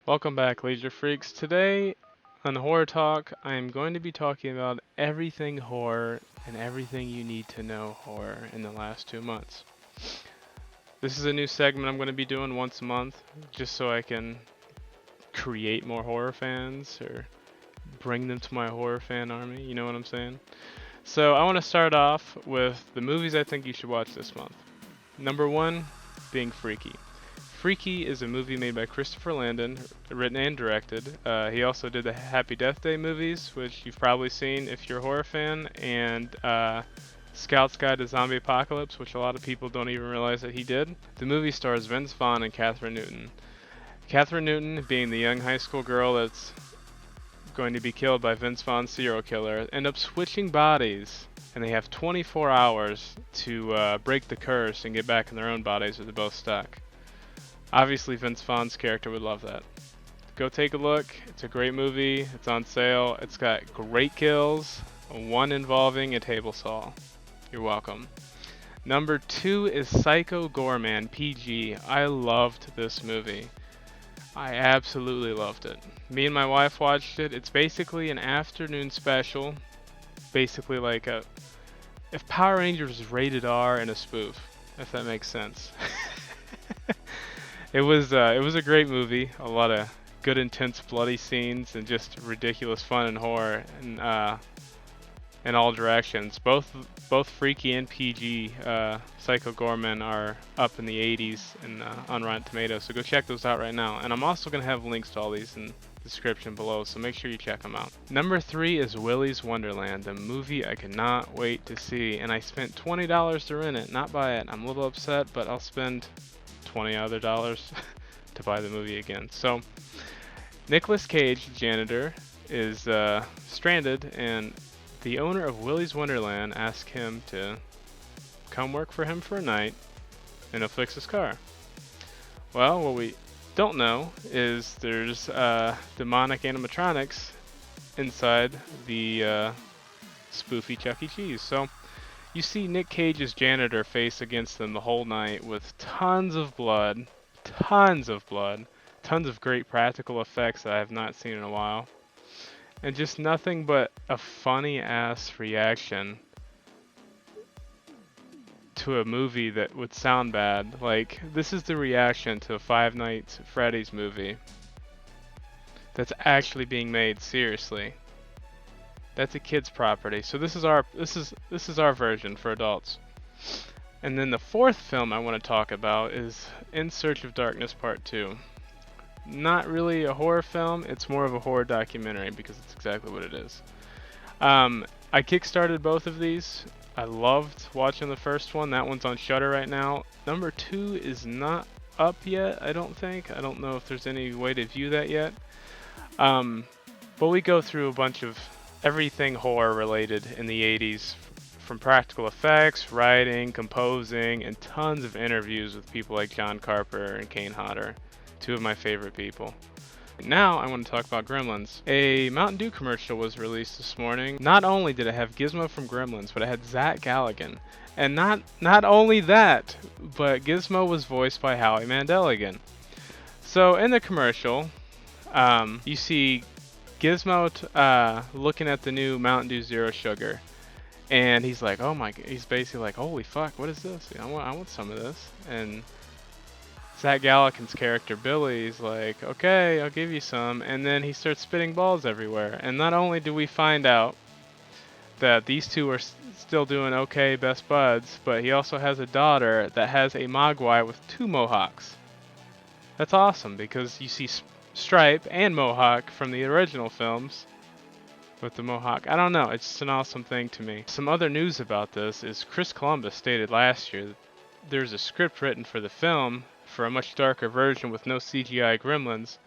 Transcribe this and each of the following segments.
Welcome back, Leisure Freaks. Today on Horror Talk, I am going to be talking about everything horror and everything you need to know horror in the last 2 months. This is a new segment I'm going to be doing once a month, just so I can create more horror fans or bring them to my horror fan army, you know what I'm saying? So I want to start off with the movies I think you should watch this month. Number one being Freaky. Freaky is a movie made by Christopher Landon, written and directed. He also did the Happy Death Day movies, which you've probably seen if you're a horror fan, and Scout's Guide to Zombie Apocalypse, which a lot of people don't even realize that he did. The movie stars Vince Vaughn and Kathryn Newton. Kathryn Newton being the young high school girl that's going to be killed by Vince Vaughn's serial killer, end up switching bodies, and they have 24 hours to break the curse and get back in their own bodies, or they're both stuck. Obviously, Vince Vaughn's character would love that. Go take a look. It's a great movie. It's on sale. It's got great kills, one involving a table saw. You're welcome. Number two is Psycho Goreman, PG. I loved this movie. I absolutely loved it. Me and my wife watched it. It's basically an afternoon special. Basically like if Power Rangers was rated R and a spoof, if that makes sense. It was a great movie. A lot of good, intense, bloody scenes and just ridiculous fun and horror in all directions. Both Freaky and PG Psycho Gorman are up in the 80s and on Rotten Tomatoes. So go check those out right now. And I'm also gonna have links to all these in the description below, so make sure you check them out. Number three is Willys Wonderland, a movie I cannot wait to see, and I spent $20 to rent it, not buy it. I'm a little upset, but I'll spend $20 other dollars to buy the movie again. So Nicolas Cage, janitor, is stranded, and the owner of Willys Wonderland asks him to come work for him for a night, and he'll fix his car. Well, what we don't know is there's demonic animatronics inside the spoofy Chuck E. Cheese. So you see Nick Cage's janitor face against them the whole night with tons of blood, tons of great practical effects that I have not seen in a while, and just nothing but a funny ass reaction to a movie that would sound bad. Like, this is the reaction to a Five Nights at Freddy's movie that's actually being made seriously. That's a kid's property. So this is our version for adults. And then the fourth film I want to talk about is In Search of Darkness Part 2. Not really a horror film, it's more of a horror documentary because it's exactly what it is. I kickstarted both of these. I loved watching the first one. That one's on Shudder right now. Number two is not up yet, I don't think. I don't know if there's any way to view that yet. But we go through a bunch of everything horror related in the 80s, from practical effects, writing, composing, and tons of interviews with people like John Carpenter and Kane Hodder, two of my favorite people. Now I want to talk about Gremlins. A Mountain Dew commercial was released this morning. Not only did it have Gizmo from Gremlins, but it had Zach Galligan. And not only that, but Gizmo was voiced by Howie Mandel again. So in the commercial, you see Gizmo looking at the new Mountain Dew Zero Sugar, and he's like, "Oh my!" He's basically like, "Holy fuck, what is this? I want some of this." And Zach Galligan's character Billy is like, "Okay, I'll give you some," and then he starts spitting balls everywhere. And not only do we find out that these two are still doing okay, best buds, but he also has a daughter that has a Mogwai with two mohawks. That's awesome because you see Stripe and Mohawk from the original films with the Mohawk. I don't know, it's just an awesome thing to me. Some other news about this is Chris Columbus stated last year that there's a script written for the film for a much darker version with no CGI gremlins.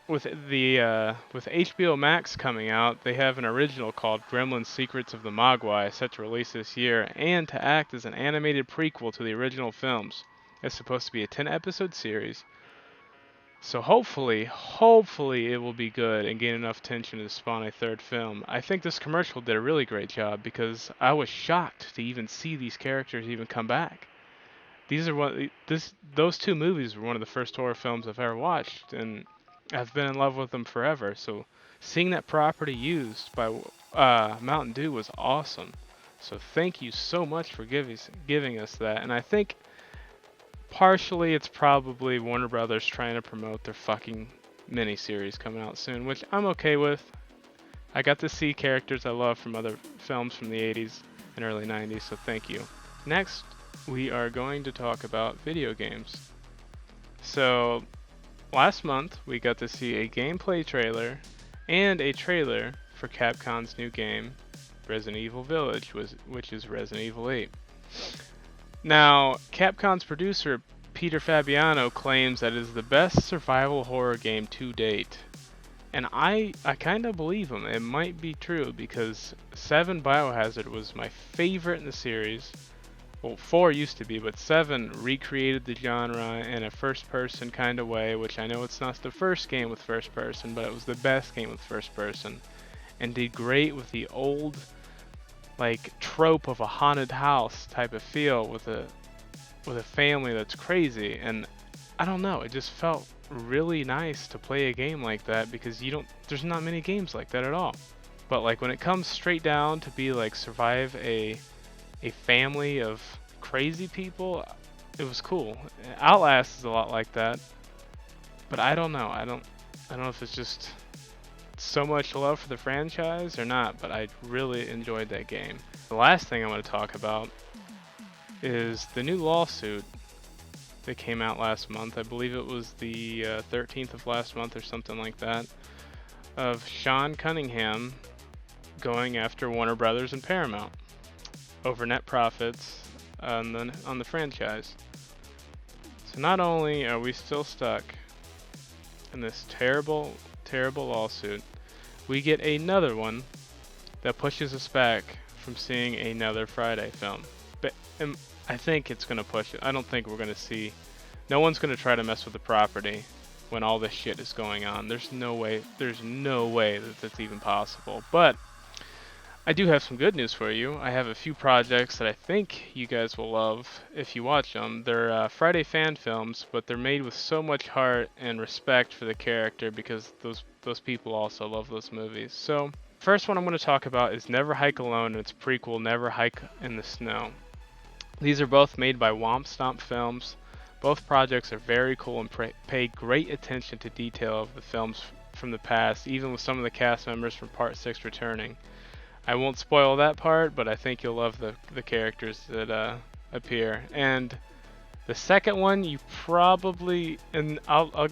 With HBO Max coming out, they have an original called Gremlins Secrets of the Mogwai set to release this year and to act as an animated prequel to the original films. It's supposed to be a 10-episode series. So hopefully it will be good and gain enough tension to spawn a third film. I think this commercial did a really great job because I was shocked to even see these characters even come back. these are those two movies were one of the first horror films I've ever watched, and I've been in love with them forever. So seeing that property used by Mountain Dew was awesome. So thank you so much for giving us that. And I think partially it's probably Warner Brothers trying to promote their fucking miniseries coming out soon, which I'm okay with. I got to see characters I love from other films from the 80s and early 90s, so thank you. Next, we are going to talk about video games. So, last month we got to see a gameplay trailer and a trailer for Capcom's new game, Resident Evil Village, which is Resident Evil 8. Now, Capcom's producer, Peter Fabiano, claims that it is the best survival horror game to date. And I kind of believe him. It might be true because 7 Biohazard was my favorite in the series. Well, 4 used to be, but 7 recreated the genre in a first-person kind of way, which I know it's not the first game with first-person, but it was the best game with first-person. And did great with the old, like, trope of a haunted house type of feel with a family that's crazy. And I don't know, it just felt really nice to play a game like that because there's not many games like that at all. But like when it comes straight down to be like survive a family of crazy people, it was cool. Outlast is a lot like that, but I don't know. I don't know if it's just so much love for the franchise or not, but I really enjoyed that game. The last thing I want to talk about is the new lawsuit that came out last month. I believe it was the 13th of last month or something like that, of Sean Cunningham going after Warner Brothers and Paramount over net profits on the franchise. So not only are we still stuck in this terrible, terrible lawsuit, we get another one that pushes us back from seeing another Friday film. But I think it's going to push it. I don't think we're going to see... No one's going to try to mess with the property when all this shit is going on. There's no way that that's even possible. But I do have some good news for you. I have a few projects that I think you guys will love if you watch them. They're Friday fan films, but they're made with so much heart and respect for the character because those people also love those movies. So, first one I'm going to talk about is Never Hike Alone and its prequel, Never Hike in the Snow. These are both made by Womp Stomp Films. Both projects are very cool and pay great attention to detail of the films from the past, even with some of the cast members from Part 6 returning. I won't spoil that part, but I think you'll love the characters that appear. And the second one you probably, and I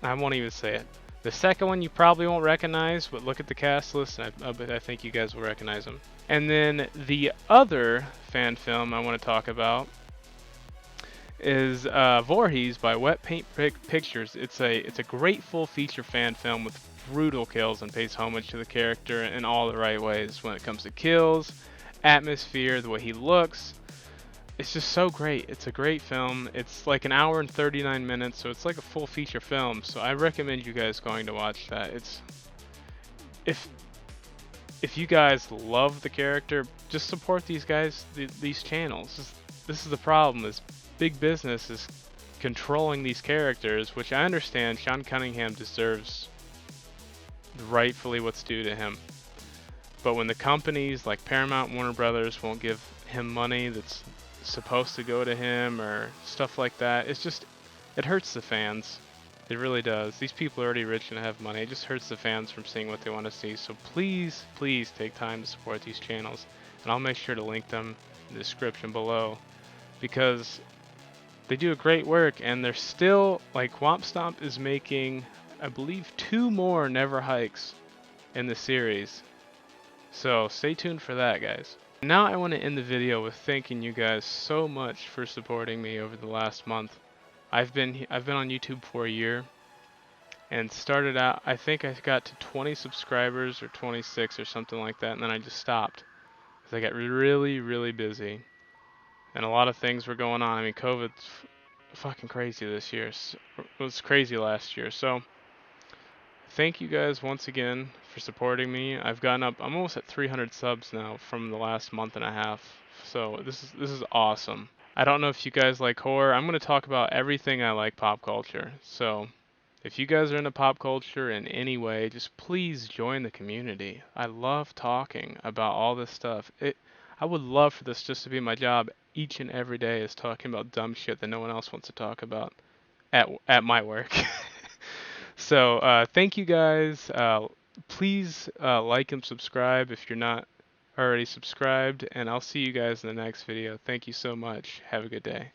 won't even say it. The second one you probably won't recognize, but look at the cast list, and I think you guys will recognize them. And then the other fan film I want to talk about is Voorhees by Wet Paint Pictures. It's a great full feature fan film with brutal kills and pays homage to the character in all the right ways when it comes to kills, atmosphere, the way he looks. It's just so great. It's a great film. It's like an hour and 39 minutes, so it's like a full feature film. So I recommend you guys going to watch that. It's if you guys love the character, just support these guys, these channels. This is the problem, is big business is controlling these characters, which I understand Sean Cunningham deserves rightfully what's due to him. But when the companies like Paramount, Warner Brothers won't give him money that's supposed to go to him or stuff like that, it hurts the fans. It really does. These people are already rich and have money. It just hurts the fans from seeing what they want to see. So please, please take time to support these channels. And I'll make sure to link them in the description below, because they do a great work, and they're still, like, Womp Stomp is making, I believe, 2 more Never Hikes in the series. So stay tuned for that, guys. Now I want to end the video with thanking you guys so much for supporting me over the last month. I've been on YouTube for a year, and started out, I think I got to 20 subscribers or 26 or something like that, and then I just stopped because I got really, really busy. And a lot of things were going on. I mean, COVID's fucking crazy this year. It was crazy last year. So, thank you guys once again for supporting me. I've gotten up, I'm almost at 300 subs now from the last month and a half. So, this is awesome. I don't know if you guys like horror. I'm going to talk about everything I like pop culture. So if you guys are into pop culture in any way, just please join the community. I love talking about all this stuff. I would love for this just to be my job each and every day, is talking about dumb shit that no one else wants to talk about at my work. So thank you guys. Please like and subscribe if you're not already subscribed, and I'll see you guys in the next video. Thank you so much. Have a good day.